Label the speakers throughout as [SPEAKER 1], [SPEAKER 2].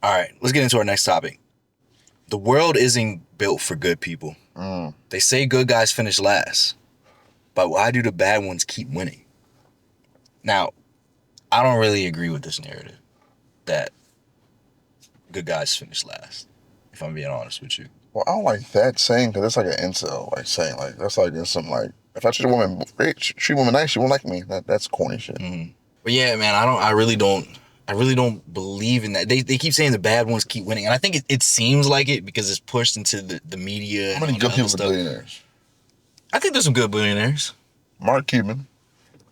[SPEAKER 1] All right, let's get into our next topic. The world isn't built for good people. They say good guys finish last, but why do the bad ones keep winning? Now, I don't really agree with this narrative that good guys finish last, if I'm being honest with you.
[SPEAKER 2] Well, I don't like that saying because it's like an incel like saying like that's like in some like if I treat a woman great, treat a woman nice, she won't like me. That's corny shit.
[SPEAKER 1] But yeah, man, I really don't believe in that. They keep saying the bad ones keep winning, and I think it seems like it because it's pushed into the media.
[SPEAKER 2] How many good people are billionaires?
[SPEAKER 1] I think there's some good billionaires.
[SPEAKER 2] Mark Cuban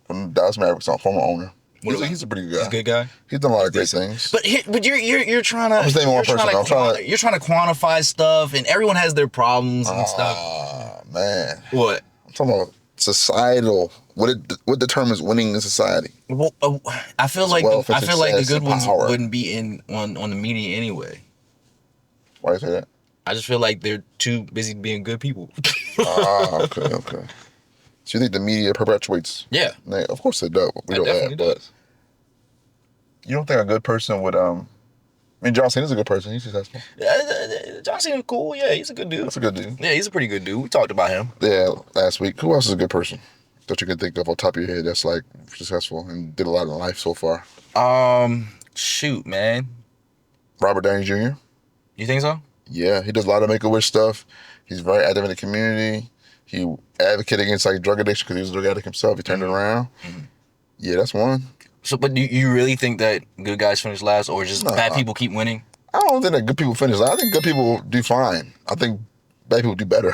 [SPEAKER 2] from Dallas Mavericks, former owner. He's a pretty good guy.
[SPEAKER 1] He's a good guy.
[SPEAKER 2] He's done a lot of great things.
[SPEAKER 1] But you're trying to.
[SPEAKER 2] I'm just naming one person.
[SPEAKER 1] You're trying to quantify stuff, and everyone has their problems and stuff.
[SPEAKER 2] Ah, man.
[SPEAKER 1] What?
[SPEAKER 2] I'm talking about societal. What determines winning in society?
[SPEAKER 1] Well, I feel like the good ones wouldn't be on the media anyway.
[SPEAKER 2] Why do you say that?
[SPEAKER 1] I just feel like they're too busy being good people.
[SPEAKER 2] Okay. So you think the media perpetuates?
[SPEAKER 1] Yeah.
[SPEAKER 2] Of course it does. We know that, but you don't think a good person would I mean, John Cena's a good person. He's successful.
[SPEAKER 1] John Cena's cool. Yeah, he's a good dude.
[SPEAKER 2] That's a good dude.
[SPEAKER 1] Yeah, he's a pretty good dude. We talked about him.
[SPEAKER 2] Yeah, last week. Who else is a good person that you can think of on top of your head that's like successful and did a lot in life so far?
[SPEAKER 1] Shoot, man.
[SPEAKER 2] Robert Downey Jr.
[SPEAKER 1] You think so?
[SPEAKER 2] Yeah, he does a lot of Make-A-Wish stuff. He's very active in the community. He advocated against like drug addiction because he was a drug addict himself. He turned it around. Yeah, that's one.
[SPEAKER 1] So, but do you really think that good guys finish last, or just bad people keep winning?
[SPEAKER 2] I don't think that good people finish last. I think good people do fine. I think bad people do better.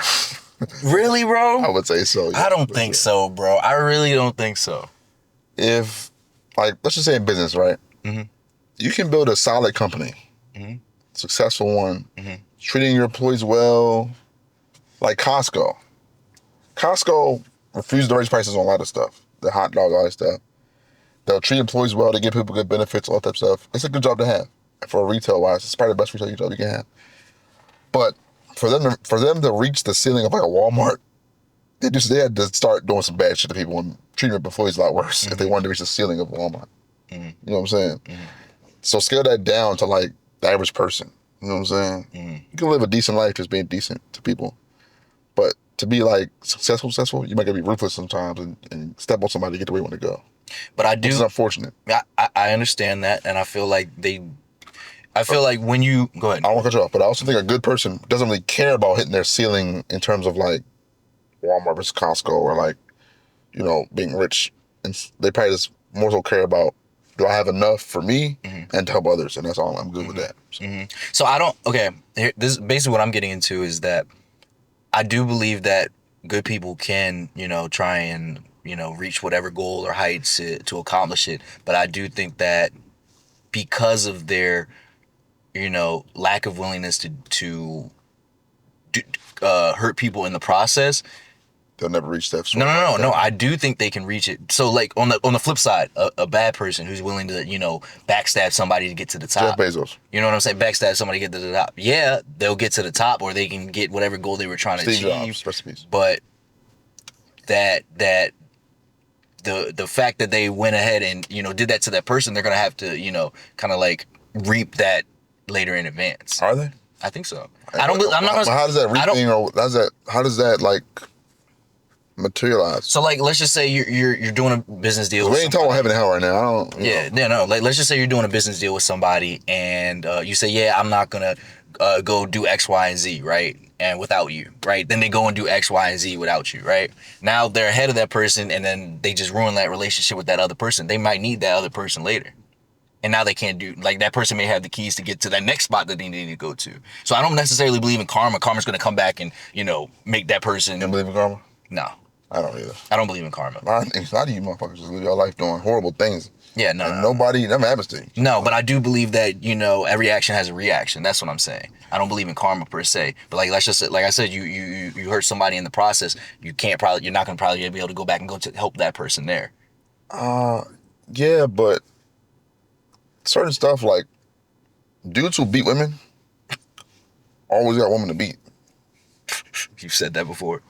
[SPEAKER 1] Really, bro?
[SPEAKER 2] I would say so. Yeah,
[SPEAKER 1] I don't think so, bro. I really don't think so.
[SPEAKER 2] If, like, let's just say in business, right? You can build a solid company, successful one, treating your employees well, like Costco. Costco refused to raise prices on a lot of stuff. The hot dogs, all that stuff. They'll treat employees well. They give people good benefits, all that type of stuff. It's a good job to have. For retail-wise, it's probably the best retail job you can have. But for them to reach the ceiling of like a Walmart, they had to start doing some bad shit to people and treating employees a lot worse if they wanted to reach the ceiling of Walmart. You know what I'm saying? So scale that down to like the average person. You know what I'm saying? You can live a decent life just being decent to people. But to be like successful, you might gotta be ruthless sometimes and step on somebody to get to where you want to go.
[SPEAKER 1] But I do.
[SPEAKER 2] Which is unfortunate.
[SPEAKER 1] I understand that, and I feel like when you go ahead.
[SPEAKER 2] I don't want to cut you off, but I also think a good person doesn't really care about hitting their ceiling in terms of like Walmart versus Costco or like, you know, being rich. And they probably just more so care about, do I have enough for me and to help others? And that's all. I'm good with that.
[SPEAKER 1] So I don't. Okay, this is basically what I'm getting into is that I do believe that good people can, try and, reach whatever goal or heights to accomplish it. But I do think that because of their, lack of willingness to hurt people in the process,
[SPEAKER 2] they'll never reach that.
[SPEAKER 1] No. I do think they can reach it. So, like on the flip side, a bad person who's willing to, backstab somebody to get to the top.
[SPEAKER 2] Jeff Bezos.
[SPEAKER 1] You know what I'm saying? Backstab somebody to get to the top. Yeah, they'll get to the top, or they can get whatever goal they were trying to achieve.
[SPEAKER 2] Recipes.
[SPEAKER 1] But the fact that they went ahead and did that to that person, they're gonna have to kind of like reap that later in advance.
[SPEAKER 2] Are they?
[SPEAKER 1] I think so.
[SPEAKER 2] I'm not. How does that reaping or how does that like materialize?
[SPEAKER 1] So like, let's just say you're doing a business deal.
[SPEAKER 2] We ain't talking about heaven and hell right now. I don't.
[SPEAKER 1] No. Like, let's just say you're doing a business deal with somebody, and you say, yeah, I'm not gonna go do X, Y, and Z, right? And without you, right? Then they go and do X, Y, and Z without you, right? Now they're ahead of that person, and then they just ruin that relationship with that other person. They might need that other person later. And now they can't do, like, that person may have the keys to get to that next spot that they need to go to. So I don't necessarily believe in karma. Karma's going to come back and, make that person.
[SPEAKER 2] You don't believe in karma?
[SPEAKER 1] No.
[SPEAKER 2] I don't either.
[SPEAKER 1] I don't believe in karma.
[SPEAKER 2] A lot of you motherfuckers just live your life doing horrible things.
[SPEAKER 1] Yeah, no.
[SPEAKER 2] And nobody, never happens to you.
[SPEAKER 1] No, but I do believe that, every action has a reaction. That's what I'm saying. I don't believe in karma per se. But like, let's just say, like I said, you hurt somebody in the process. You're not going to probably be able to go back and go to help that person there.
[SPEAKER 2] Yeah, but certain stuff like dudes who beat women always got a woman to beat.
[SPEAKER 1] You've said that before.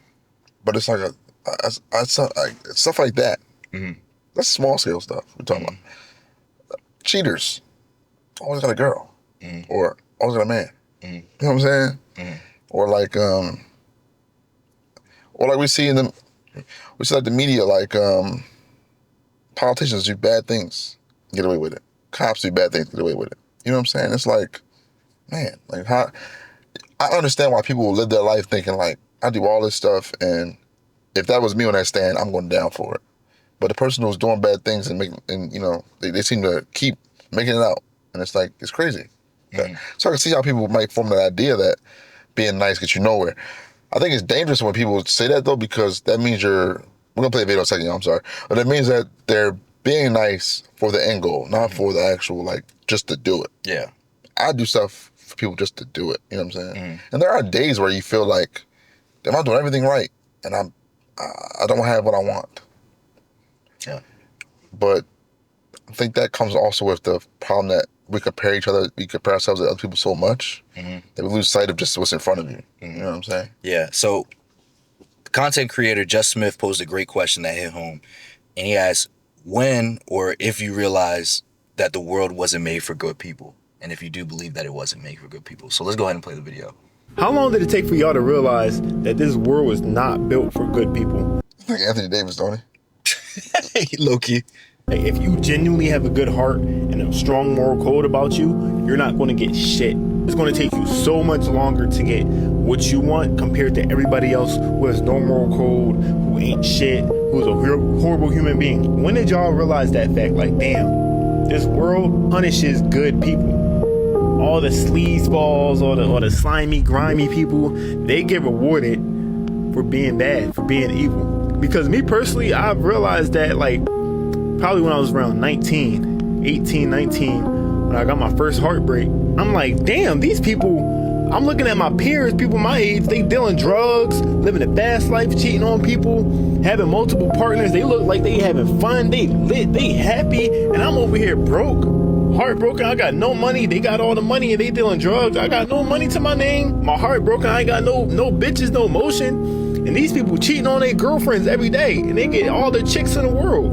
[SPEAKER 2] But it's like stuff like that. That's small scale stuff we're talking about. Cheaters always got a girl. or I was a man. You know what I'm saying? Or like we see like the media, like politicians do bad things, get away with it. Cops do bad things, get away with it. You know what I'm saying? It's like, man, like how I understand why people will live their life thinking like, I do all this stuff, and if that was me on that stand, I'm going down for it. But the person who's doing bad things and they seem to keep making it out, and it's like, it's crazy. So I can see how people might form that idea that being nice gets you nowhere. I think it's dangerous when people say that though, because that means we're gonna play a video in a second, y'all, I'm sorry. But it means that they're being nice for the end goal, not for the actual, like, just to do it.
[SPEAKER 1] Yeah.
[SPEAKER 2] I do stuff for people just to do it, you know what I'm saying? And there are days where you feel like, am I doing everything right? And I don't have what I want.
[SPEAKER 1] Yeah.
[SPEAKER 2] But I think that comes also with the problem that we compare ourselves to other people so much that we lose sight of just what's in front of you. You know what I'm saying?
[SPEAKER 1] Yeah. So, content creator Just Smith posed a great question that hit home, and he asked, when or if you realize that the world wasn't made for good people, and if you do believe that it wasn't made for good people. So let's go ahead and play the video.
[SPEAKER 3] How long did it take for y'all to realize that this world was not built for good people?
[SPEAKER 2] I think Anthony Davis, don't he?
[SPEAKER 1] Low key.
[SPEAKER 3] Like, if you genuinely have a good heart and a strong moral code about you, you're not going to get shit. It's going to take you so much longer to get what you want compared to everybody else who has no moral code, who ain't shit, who's a horrible human being. When did y'all realize that fact? Like, damn, this world punishes good people. All the sleazeballs, all the slimy, grimy people, they get rewarded for being bad, for being evil. Because me personally, I've realized that, like, probably when I was around 18, 19, when I got my first heartbreak, I'm like, damn, these people, I'm looking at my peers, people my age, they dealing drugs, living a fast life, cheating on people, having multiple partners. They look like they having fun, they lit, they happy, and I'm over here broke, heartbroken. I got no money. They got all the money and they dealing drugs. I got no money to my name. My heart broken. I ain't got no bitches, no emotion. And these people cheating on their girlfriends every day, and they get all the chicks in the world.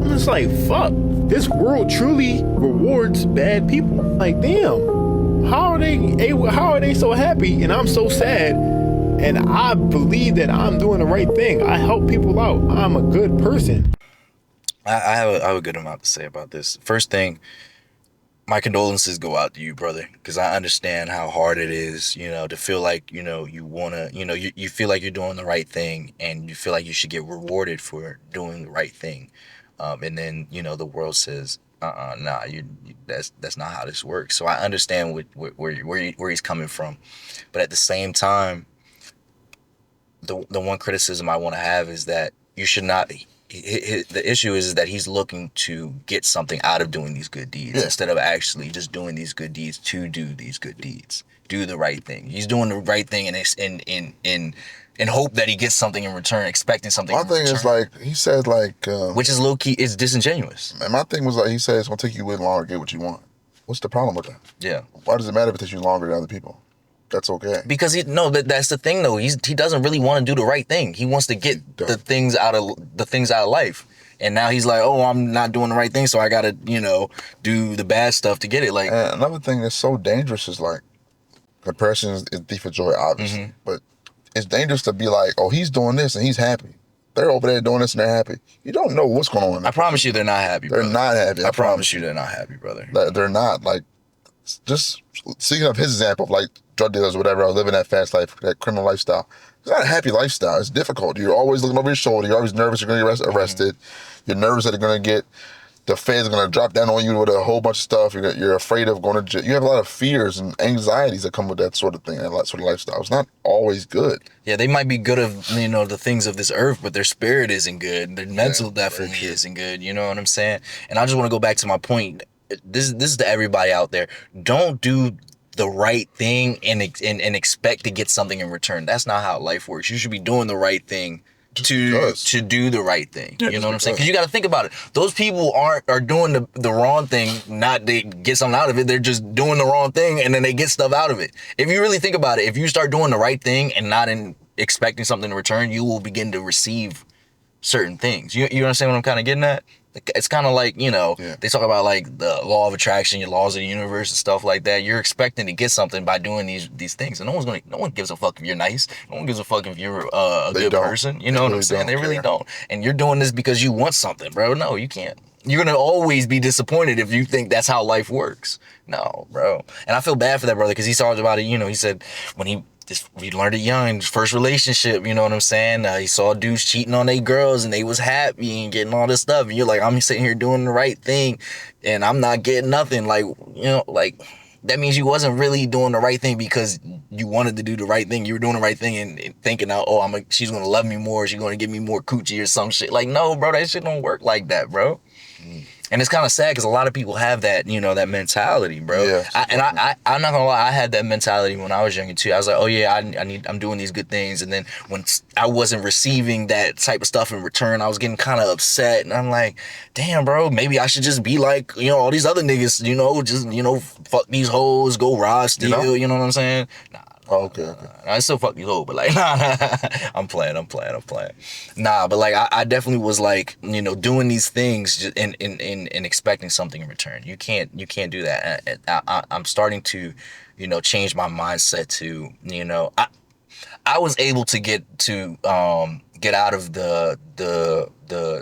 [SPEAKER 3] I'm just like, fuck. This world truly rewards bad people. Like, damn, how are they so happy and I'm so sad? And I believe that I'm doing the right thing. I help people out. I'm a good person.
[SPEAKER 1] I have a good amount to say about this. First thing, my condolences go out to you, brother, because I understand how hard it is, to feel like, you want to, you feel like you're doing the right thing and you feel like you should get rewarded for doing the right thing. And then, the world says, nah, that's not how this works. So I understand where he's coming from. But at the same time, the one criticism I want to have is that you should not. The issue is that he's looking to get something out of doing these good deeds instead of actually just doing these good deeds to do these good deeds. Do the right thing. He's doing the right thing in hope that he gets something in return, expecting something in return.
[SPEAKER 2] My thing is, like, he said, like...
[SPEAKER 1] which is low-key, it's disingenuous.
[SPEAKER 2] And my thing was, like, he said it's going to take you a little longer to get what you want. What's the problem with that?
[SPEAKER 1] Yeah.
[SPEAKER 2] Why does it matter if it takes you longer than other people? That's okay.
[SPEAKER 1] Because that's the thing though. He doesn't really want to do the right thing. He wants to get the things out of life. And now he's like, oh, I'm not doing the right thing, so I gotta, do the bad stuff to get it. Like,
[SPEAKER 2] and another thing that's so dangerous is, like, comparison is the thief of joy, obviously. But it's dangerous to be like, oh, he's doing this and he's happy. They're over there doing this and they're happy. You don't know what's going on.
[SPEAKER 1] I promise you they're not happy, brother.
[SPEAKER 2] They're not happy.
[SPEAKER 1] I promise you they're not happy, brother.
[SPEAKER 2] They're not. Like, just speaking of his example of, like, drug dealers or whatever, or living that fast life, that criminal lifestyle. It's not a happy lifestyle. It's difficult. You're always looking over your shoulder. You're always nervous you're going to get arrested. You're nervous that they're going to the feds are going to drop down on you with a whole bunch of stuff. You're afraid of going to jail. You have a lot of fears and anxieties that come with that sort of thing, that sort of lifestyle. It's not always good.
[SPEAKER 1] Yeah, they might be good of, the things of this earth, but their spirit isn't good. Their mental definitely isn't good. You know what I'm saying? And I just want to go back to my point. This is to everybody out there. Don't do the right thing and expect to get something in return. That's not how life works. You should be doing the right thing to do the right thing. Yeah, you know what I'm saying? Because you got to think about it. Those people are doing the wrong thing, not to get something out of it. They're just doing the wrong thing and then they get stuff out of it. If you really think about it, if you start doing the right thing and not expecting something in return, you will begin to receive certain things. You understand what I'm kind of getting at? It's kind of like, you know,
[SPEAKER 2] Yeah.
[SPEAKER 1] they talk about like the law of attraction, your laws of the universe and stuff like that. You're expecting to get something by doing these things, and no one gives a fuck if you're nice. No one gives a fuck if you're a
[SPEAKER 2] They
[SPEAKER 1] good
[SPEAKER 2] don't.
[SPEAKER 1] person. You
[SPEAKER 2] They
[SPEAKER 1] know what I'm
[SPEAKER 2] really
[SPEAKER 1] saying? They
[SPEAKER 2] don't
[SPEAKER 1] really
[SPEAKER 2] care.
[SPEAKER 1] don't. And you're doing this because you want something, bro. No, you can't. You're gonna always be disappointed if you think that's how life works. No, bro. And I feel bad for that brother because he talked about it. You know, he said when he learned it young, his first relationship. You know what I'm saying? He saw dudes cheating on their girls and they was happy and getting all this stuff. And you're like, I'm sitting here doing the right thing, and I'm not getting nothing. Like, you know, like. That means you wasn't really doing the right thing because you wanted to do the right thing. You were doing the right thing and thinking, oh, she's gonna love me more. She's gonna give me more coochie or some shit. Like, no, bro, that shit don't work like that, bro. And it's kind of sad because a lot of people have that, you know, that mentality, bro.
[SPEAKER 2] Yeah.
[SPEAKER 1] I'm not gonna lie, I had that mentality when I was younger too. I was like, oh yeah, I'm doing these good things, and then when I wasn't receiving that type of stuff in return, I was getting kind of upset, and I'm like, damn, bro, maybe I should just be like, you know, all these other niggas, you know, just, you know, fuck these hoes, go rob, steal, you know what I'm saying? Nah.
[SPEAKER 2] Oh, okay.
[SPEAKER 1] I still fuck these hoes, but like, nah. I'm playing. Nah, but like, I definitely was like, you know, doing these things and expecting something in return. You can't do that. And I'm starting to, you know, change my mindset to, you know, I was able to get out of the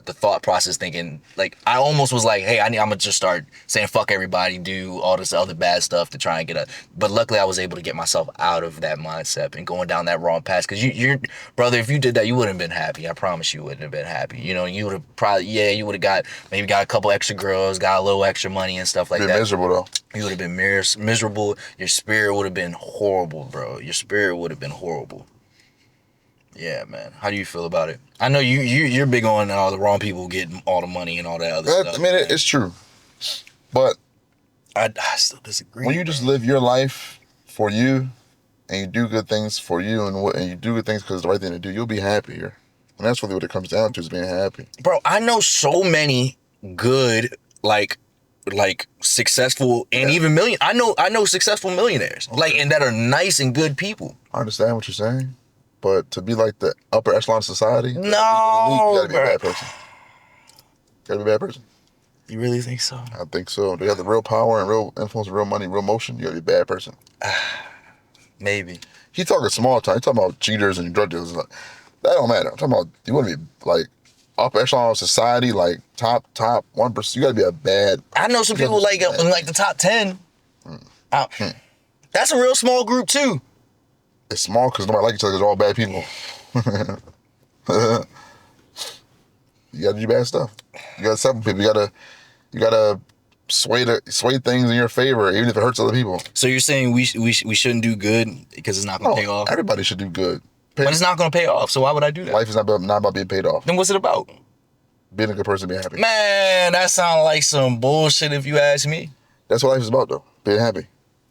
[SPEAKER 1] thought process thinking, like, I almost was like, hey, I'm gonna just start saying fuck everybody, do all this other bad stuff to try and get but luckily I was able to get myself out of that mindset and going down that wrong path. Because you're brother, if you did that, you wouldn't have been happy. I promise you wouldn't have been happy. You know, you would have probably, you would have maybe got a couple extra girls, got a little extra money and stuff like that.
[SPEAKER 2] Miserable though.
[SPEAKER 1] You would have been miserable. Your spirit would have been horrible, bro. Your spirit would have been horrible. Yeah, man. How do you feel about it? I know you're big on all the wrong people getting all the money and all that other stuff.
[SPEAKER 2] I mean, it's true, but
[SPEAKER 1] I still disagree.
[SPEAKER 2] when you just live your life for you, and you do good things for you, and you do good things because it's the right thing to do, you'll be happier. And that's really what it comes down to, is being happy.
[SPEAKER 1] Bro, I know so many good, like successful and even I know successful millionaires, like, and that are nice and good people.
[SPEAKER 2] I understand what you're saying, but to be like the upper echelon of society,
[SPEAKER 1] No,
[SPEAKER 2] you gotta be a bad person. You gotta be a bad person.
[SPEAKER 1] You really think so?
[SPEAKER 2] I think so. They have the real power and real influence, real money, real motion. You gotta be a bad person.
[SPEAKER 1] Maybe.
[SPEAKER 2] He talking small time. He talking about cheaters and drug dealers. Like, that don't matter. I'm talking about, you want to be like upper echelon of society, like top 1%. You gotta be a bad.
[SPEAKER 1] I know some people like in like the top 10. That's a real small group too.
[SPEAKER 2] It's small because nobody like each other. They're all bad people. You gotta do bad stuff. You gotta separate people. You gotta sway things in your favor, even if it hurts other people.
[SPEAKER 1] So you're saying we shouldn't do good because it's not gonna pay off?
[SPEAKER 2] Everybody should do good.
[SPEAKER 1] But it's not gonna pay off. So why would I do that?
[SPEAKER 2] Life is not about being paid off.
[SPEAKER 1] Then what's it about?
[SPEAKER 2] Being a good person, being happy.
[SPEAKER 1] Man, that sounds like some bullshit if you ask me.
[SPEAKER 2] That's what life is about, though. Being happy.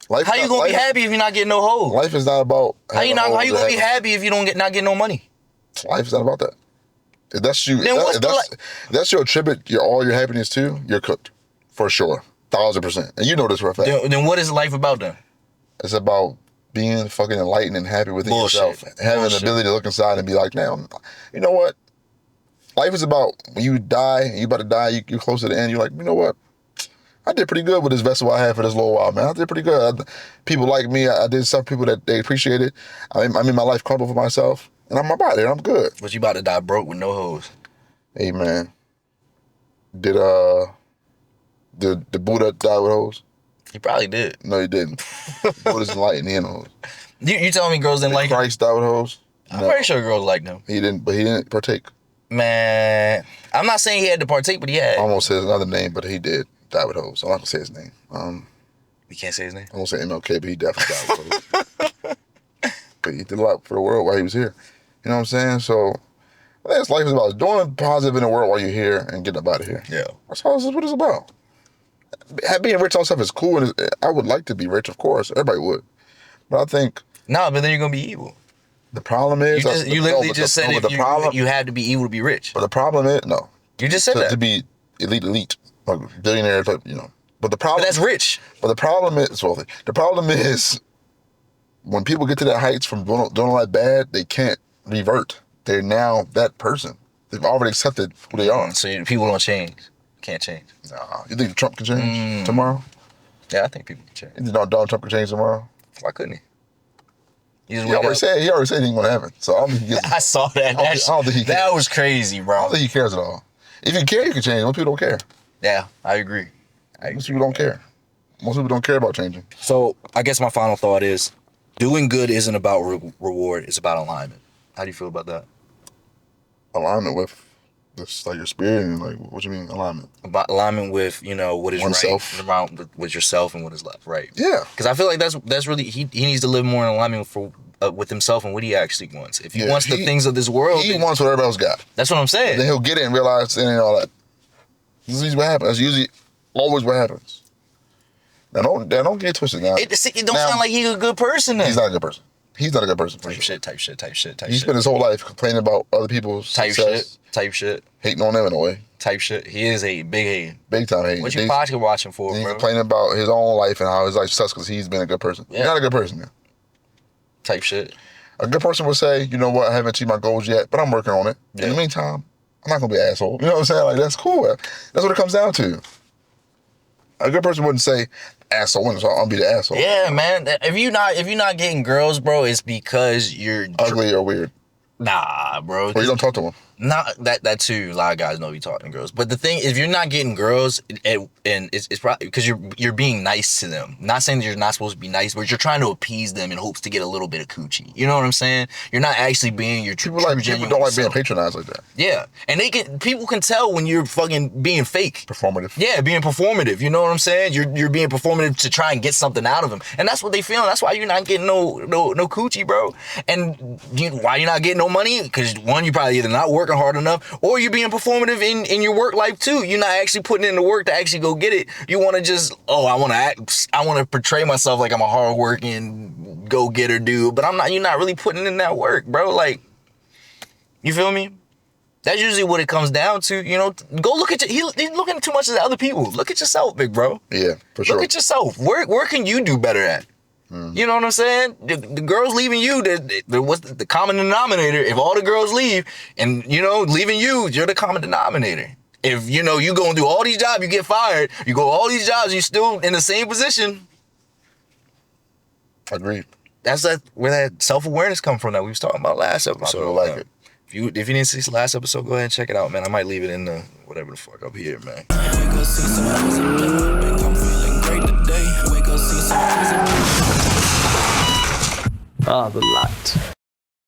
[SPEAKER 1] How you gonna be happy if you're not getting no hoes?
[SPEAKER 2] Life is not about.
[SPEAKER 1] How you gonna be happy if you not get no money?
[SPEAKER 2] Life is not about that. If that's you,
[SPEAKER 1] Then
[SPEAKER 2] that's your attribute all your happiness to, you're cooked. For sure. 1,000%. And you know this for a fact.
[SPEAKER 1] Then what is life about then?
[SPEAKER 2] It's about being fucking enlightened and happy within yourself. Having the ability to look inside and be like, now, you know what? Life is about when you die, and you about to die, you're close to the end, you're like, you know what? I did pretty good with this vessel I had for this little while, man. I did pretty good. People like me. I did some people that they appreciate it. I made my life comfortable for myself, and I'm about it. I'm good.
[SPEAKER 1] But you about to die broke with no hoes.
[SPEAKER 2] Hey, man. Did the Buddha die with hoes?
[SPEAKER 1] He probably did.
[SPEAKER 2] No, he didn't. Buddha's enlightened. He ain't hoes.
[SPEAKER 1] You telling me girls didn't like him?
[SPEAKER 2] Christ died with hoes?
[SPEAKER 1] I'm pretty sure girls liked him.
[SPEAKER 2] He didn't partake.
[SPEAKER 1] Man, I'm not saying he had to partake, but he had.
[SPEAKER 2] I almost said another name, but he did die with hoes. So I'm not gonna say his name.
[SPEAKER 1] You can't say his name?
[SPEAKER 2] I won't say MLK, but he definitely died with hoes. But he did a lot for the world while he was here. You know what I'm saying? So that's life is about. Doing positive in the world while you're here and getting up out of here.
[SPEAKER 1] Yeah.
[SPEAKER 2] That's what it's about. Being rich on stuff is cool, and I would like to be rich, of course. Everybody would. But I think...
[SPEAKER 1] No, but then you're going to be evil.
[SPEAKER 2] The problem is...
[SPEAKER 1] You literally just said you had to be evil to be rich.
[SPEAKER 2] But the problem is... No.
[SPEAKER 1] You just said that.
[SPEAKER 2] To be elite. Like billionaire, you know. But the problem...
[SPEAKER 1] But that's rich.
[SPEAKER 2] But the problem is... Well, the problem is... When people get to that heights from doing all that bad, they can't revert. They're now that person. They've already accepted who they are.
[SPEAKER 1] So people don't change. Can't change.
[SPEAKER 2] Nah. You think Trump can change tomorrow?
[SPEAKER 1] Yeah, I think people can change.
[SPEAKER 2] You think Donald Trump can change tomorrow?
[SPEAKER 1] Why couldn't he?
[SPEAKER 2] He already said it ain't gonna happen. So I don't think he gets.
[SPEAKER 1] I saw that.
[SPEAKER 2] I don't think he cares.
[SPEAKER 1] That was crazy, bro.
[SPEAKER 2] I don't think he cares at all. If you care, you can change. Most people don't care.
[SPEAKER 1] Yeah, I agree.
[SPEAKER 2] Most people don't care. Most people don't care about changing.
[SPEAKER 1] So I guess my final thought is, doing good isn't about reward. It's about alignment. How do you feel about that?
[SPEAKER 2] Alignment with this, like your spirit, and like what you mean alignment?
[SPEAKER 1] About alignment with what is
[SPEAKER 2] oneself.
[SPEAKER 1] right around with yourself and what is left, right?
[SPEAKER 2] Yeah.
[SPEAKER 1] Because I feel like that's really he needs to live more in alignment with himself and what he actually wants. If he wants the things of this world,
[SPEAKER 2] he wants what everybody else got.
[SPEAKER 1] That's what I'm saying.
[SPEAKER 2] Then he'll get it and realize it ain't all that. This is usually what happens. That's usually always what happens. Now don't get twisted now.
[SPEAKER 1] It don't sound like he's a good person then.
[SPEAKER 2] He's not a good person. He's not a good person.
[SPEAKER 1] Type shit.
[SPEAKER 2] He spent his whole life complaining about other people's success.
[SPEAKER 1] Type shit.
[SPEAKER 2] Hating on them in a way.
[SPEAKER 1] Type shit. He is a big hater.
[SPEAKER 2] Big time hater.
[SPEAKER 1] What you podcast watching for,
[SPEAKER 2] bro? He's
[SPEAKER 1] bro?
[SPEAKER 2] complaining about his own life and how his life sucks because he's been a good person. Yeah. He's not a good person, man.
[SPEAKER 1] Type shit.
[SPEAKER 2] A good person would say, you know what, I haven't achieved my goals yet, but I'm working on it. Yeah. In the meantime, I'm not gonna be an asshole. You know what I'm saying? Like, that's cool. That's what it comes down to. A good person wouldn't say, asshole, so I'll be the asshole.
[SPEAKER 1] Yeah, man. If you're not getting girls, bro, it's because you're
[SPEAKER 2] ugly or weird.
[SPEAKER 1] Nah, bro.
[SPEAKER 2] Or you don't talk to them.
[SPEAKER 1] Not that too. A lot of guys know you talking to girls, but the thing is, if you're not getting girls, and it's probably because you're being nice to them. Not saying that you're not supposed to be nice, but you're trying to appease them in hopes to get a little bit of coochie. You know what I'm saying? You're not actually being your true. People
[SPEAKER 2] don't like being patronized like that.
[SPEAKER 1] Yeah, and people can tell when you're fucking being fake,
[SPEAKER 2] performative.
[SPEAKER 1] Yeah, being performative. You know what I'm saying? You're being performative to try and get something out of them, and that's what they feel. That's why you're not getting no coochie, bro. And why you're not getting no money? Because one, you probably either not working hard enough, or you're being performative in your work life too. You're not actually putting in the work to actually go get it. You want to just, I want to portray myself like I'm a hardworking go-getter dude, but I'm not. You're not really putting in that work, bro. Like, you feel me? That's usually what it comes down to. Go look at he's looking too much at other people. Look at yourself, big bro.
[SPEAKER 2] Yeah, for sure.
[SPEAKER 1] Look at yourself. Where can you do better at? You know what I'm saying? The girls leaving you, what's the common denominator? If all the girls leave and, leaving you're the common denominator. If, you go and do all these jobs, you get fired. You go all these jobs, you're still in the same position.
[SPEAKER 2] Agreed.
[SPEAKER 1] That's where that self-awareness come from that we was talking about last episode.
[SPEAKER 2] I like it.
[SPEAKER 1] If you didn't see this last episode, go ahead and check it out, man. I might leave it in the whatever the fuck up here, man.
[SPEAKER 4] The light.